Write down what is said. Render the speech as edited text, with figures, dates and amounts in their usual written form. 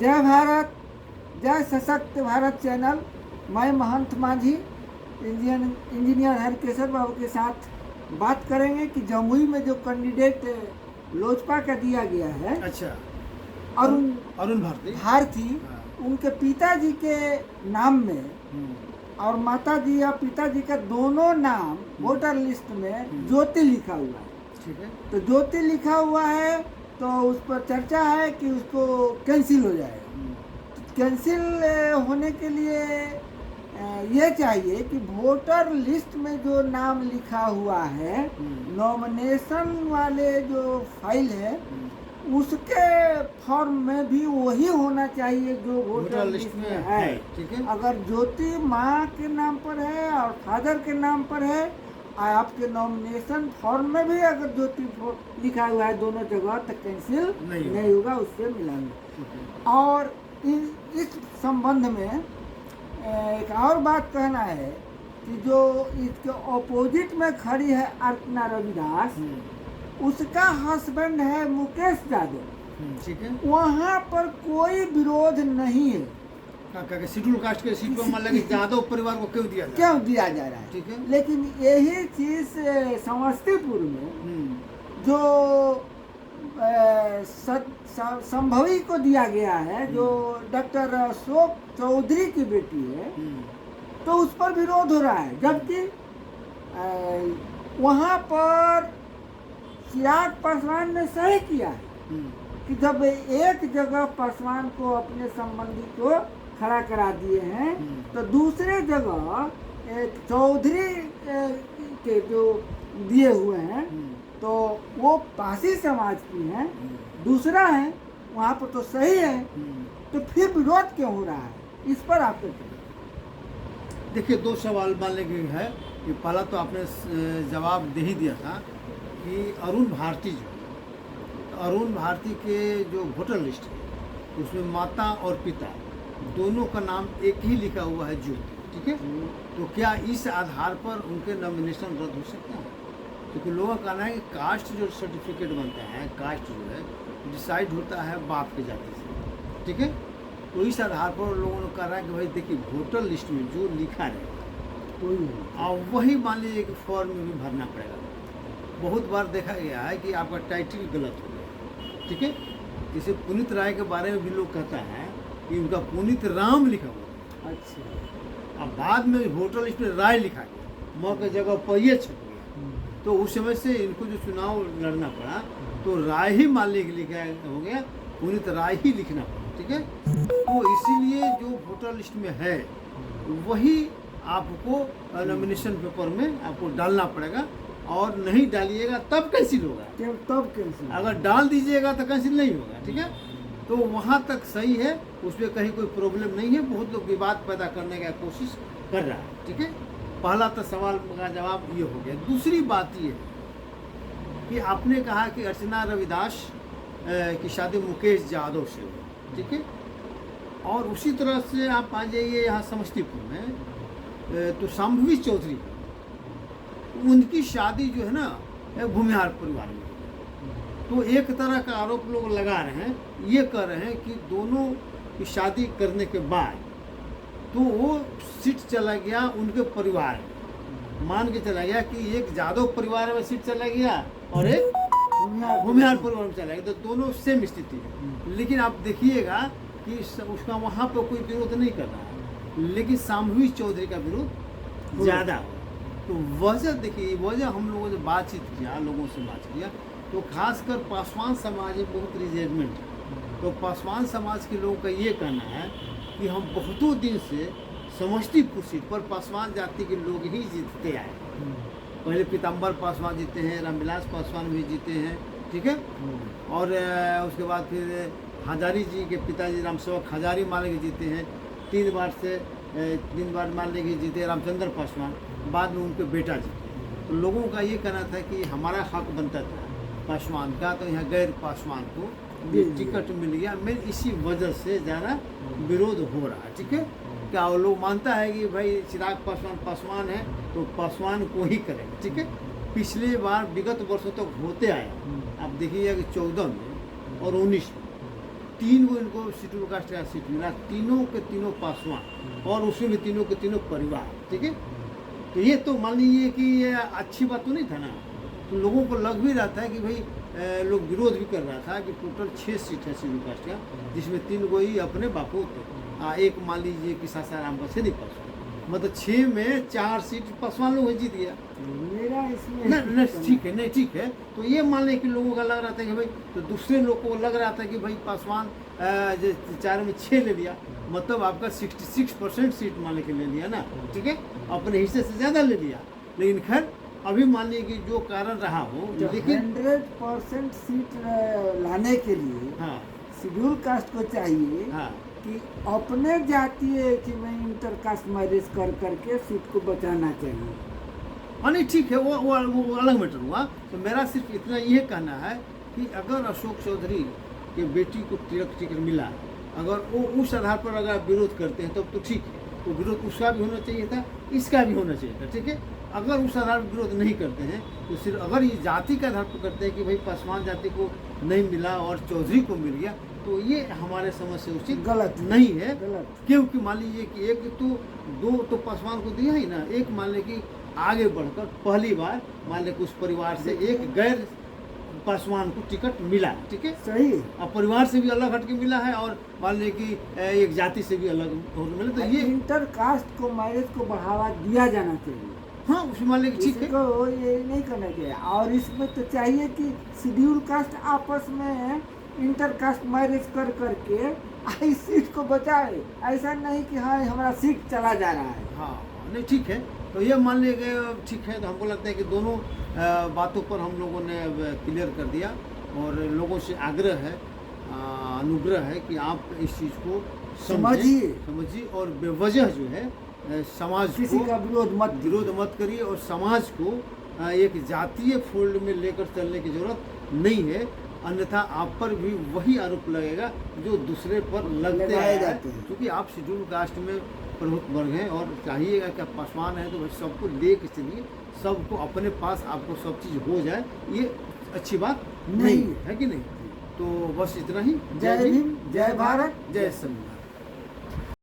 जय भारत, जय सशक्त भारत चैनल। मैं महंत माझी इंजीनियर हरकेशर बाबू के साथ बात करेंगे कि जमुई में जो कैंडिडेट लोजपा का दिया गया है, अच्छा, अरुण भारती, हाँ। उनके पिताजी के नाम में और माताजी या पिताजी का दोनों नाम वोटर लिस्ट में ज्योति लिखा हुआ है। ठीक है। तो ज्योति लिखा हुआ है तो उस पर चर्चा है कि उसको कैंसिल हो जाएगा। तो कैंसिल होने के लिए ये चाहिए कि वोटर लिस्ट में जो नाम लिखा हुआ है, नॉमिनेशन वाले जो फाइल है उसके फॉर्म में भी वही होना चाहिए जो वोटर लिस्ट में है। ठीक है। अगर ज्योति माँ के नाम पर है और फादर के नाम पर है, आपके नॉमिनेशन फॉर्म में भी अगर ज्योति लिखा हुआ है दोनों जगह, तो कैंसिल नहीं होगा, उससे मिलाएंगे। और इस संबंध में एक और बात कहना है कि जो इसके ऑपोजिट में खड़ी है अर्चना रविदास, उसका हस्बैंड है मुकेश यादव। ठीक है। वहाँ पर कोई विरोध नहीं है। शेड्यूल कास्ट के सीट पर मान लगे यादव परिवार को क्यों दिया जा रहा है। ठीक है। लेकिन यही चीज समस्तीपुर में जो संभवी को दिया गया है, जो डॉक्टर अशोक चौधरी की बेटी है, तो उस पर विरोध हो रहा है। जबकि वहाँ पर चिराग पासवान ने सही किया है कि जब एक जगह पासवान को अपने संबंधी को खड़ा करा दिए हैं, तो दूसरे जगह एक चौधरी के जो दिए हुए हैं तो वो पासी समाज की हैं, दूसरा है, वहाँ पर तो सही है, तो फिर विरोध क्यों हो रहा है? इस पर आपको देखिए, दो सवाल मान लेंगे है कि पहला तो आपने जवाब दे ही दिया था कि अरुण भारती अरुण भारती के जो वोटर लिस्ट है उसमें माता और पिता दोनों का नाम एक ही लिखा हुआ है ज्योति। ठीक है। तो क्या इस आधार पर उनके नॉमिनेशन रद्द हो सकते हैं? क्योंकि लोगों का कहना है कि कास्ट जो सर्टिफिकेट बनता है, कास्ट जो है डिसाइड होता है बाप के जाति से। ठीक है। तो इस आधार पर लोगों ने कहा है कि भाई देखिए, वोटर लिस्ट में जो लिखा रहेगा और वही मान लीजिए कि फॉर्म में भी भरना पड़ेगा। बहुत बार देखा गया है कि आपका टाइटल गलत हो गया। ठीक है। जैसे पुनीत राय के बारे में भी लोग कहता है कि उनका पुनीत राम लिखा हुआ। अच्छा। अब बाद में वोटर लिस्ट में राय लिखा गया, मौ के जगह पहिए छप गया, तो उस समय से इनको जो चुनाव लड़ना पड़ा तो राय ही मान लीजिए लिखा हो गया, पुनीत राय ही लिखना पड़ा। ठीक है। तो इसीलिए जो वोटर लिस्ट में है वही आपको नॉमिनेशन पेपर में आपको डालना पड़ेगा, और नहीं डालिएगा तब कैंसिल होगा। तब कैंसिल, अगर डाल दीजिएगा तो कैंसिल नहीं होगा। ठीक है। तो वहाँ तक सही है, उसमें कहीं कोई प्रॉब्लम नहीं है। बहुत लोग विवाद पैदा करने की कोशिश कर रहा है। ठीक है। पहला तो सवाल का जवाब ये हो गया। दूसरी बात ये है कि आपने कहा कि अर्चना रविदास की शादी मुकेश यादव से हुई। ठीक है। और उसी तरह से आप आ जाइए यहाँ समस्तीपुर में, तो शाम्भवी चौधरी, उनकी शादी जो है ना भूमिहार परिवार में। तो एक तरह का आरोप लोग लगा रहे हैं, ये कह रहे हैं कि दोनों की शादी करने के बाद तो वो सीट चला गया उनके परिवार में। मान के चला गया कि एक यादव परिवार में सीट चला गया और एक भूमिहार परिवार में चला गया, तो दोनों सेम स्थिति है। लेकिन आप देखिएगा कि उसका वहाँ पर कोई विरोध नहीं कर रहा है, लेकिन शाम्भवी चौधरी का विरोध ज़्यादा है। तो वजह देखिए, वजह हम लोगों ने बातचीत किया, लोगों से बात किया, तो खासकर पासवान समाज में बहुत रिजेंटमेंट है। तो पासवान समाज के लोगों का ये कहना है कि हम बहुतों दिन से समस्तीपुर सीट पर पासवान जाति के लोग ही जीतते आए। पहले पीताम्बर पासवान जीते हैं, रामविलास पासवान भी जीते हैं। ठीक है। और उसके बाद फिर हजारी जी के पिताजी रामसेवक हजारी मान लेके जीते हैं। 3 बार मान लेके जीते रामचंद्र पासवान, बाद में उनके बेटा जीते। तो लोगों का ये कहना था कि हमारा हक बनता था पासवान का, तो यहाँ गैर पासवान को टिकट मिल गया। मैं इसी वजह से ज़्यादा विरोध हो रहा है। ठीक है। क्या वो लोग मानता है कि भाई चिराग पासवान है तो पासवान को ही करेंगे। ठीक है। पिछले बार विगत वर्षों तक होते आया, आप देखिएगा कि 14 में और 19 में 3 गो इनको शेड्यूल कास्ट का सीट मिला, तीनों के तीनों पासवान और उसमें भी तीनों के तीनों परिवार, ठीक है। तो ये तो मान लीजिए कि ये अच्छी बात तो नहीं था ना, तो लोगों को लग भी रहा था कि भाई लोग विरोध भी कर रहा था कि टोटल 6 सीट है शेड्यूल कास्ट का, जिसमें 3 गो ही अपने बापू थे, एक मान लीजिए कि सासाराम का से नहीं पासवान, मतलब 6 में 4 सीट पासवान लोग जीत गया। मेरा इसमें नहीं ठीक है, नहीं ठीक है। तो ये मान लें कि लोगों का लग रहा था कि भाई, तो दूसरे लोग को लग रहा था कि भाई पासवान 4 में 6 ले लिया, मतलब आपका 66% सीट मान लेके ले लिया ना, ठीक है, अपने हिस्से से ज़्यादा ले लिया। लेकिन खैर अभी मान लीजिए कि जो कारण रहा हो, लेकिन 100% सीट लाने के लिए हाँ शेड्यूल कास्ट को चाहिए हाँ कि अपने जातीय कि मैं इंटर कास्ट मैरिज कर करके सीट को बचाना चाहिए। हाँ नहीं ठीक है, वो अलग मैटर हुआ। तो मेरा सिर्फ इतना ये कहना है कि अगर अशोक चौधरी के बेटी को टिकट मिला, अगर वो उस आधार पर अगर आप विरोध करते हैं तब तो ठीक है, तो विरोध उसका भी होना चाहिए था, इसका भी होना चाहिए था, ठीक है। अगर उस आधार पर विरोध नहीं करते हैं तो सिर्फ अगर ये जाति के आधार पर करते हैं कि भाई पासवान जाति को नहीं मिला और चौधरी को मिल गया, तो ये हमारे समझ से उचित गलत नहीं है। गलत। क्योंकि मान लीजिए कि एक तो 2 तो पासवान को दिया ही ना, एक मान लीजिए कि आगे बढ़कर पहली बार मान लीजिए उस परिवार से एक गैर पासवान को टिकट मिला, ठीक है, सही। और परिवार से भी अलग हटके मिला है, और मान लीजिए कि एक जाति से भी अलग मिला, तो ये इंटर कास्ट को मैरिज को बढ़ावा दिया जाना चाहिए। हाँ उसमें मान लीजिए ठीक है, इसको ये नहीं करना चाहिए। और इसमें तो चाहिए कि शेड्यूल कास्ट आपस में इंटर कास्ट मैरिज कर करके इस सीट को बचाए, ऐसा नहीं कि हाँ हमारा सीट चला जा रहा है। हाँ नहीं ठीक है। तो ये मान लीजिए ठीक है, तो हमको लगता है कि दोनों बातों पर हम लोगों ने क्लियर कर दिया, और लोगों से आग्रह है, अनुग्रह है कि आप इस चीज़ को समझिए और बेवजह जो है समाज किसी को का विरोध मत करिए, और समाज को एक जातीय फोल्ड में लेकर चलने की जरूरत नहीं है, अन्यथा आप पर भी वही आरोप लगेगा जो दूसरे पर लगते हैं, क्योंकि आप शेड्यूल कास्ट में प्रभुत्व वर्ग हैं, और चाहिएगा कि आप पासवान हैं तो भाई सबको ले के चलिए, सबको अपने पास आपको सब चीज़ हो जाए, ये अच्छी बात नहीं है कि नहीं। तो बस इतना ही। जय भीम, जय भारत, जय संविधान।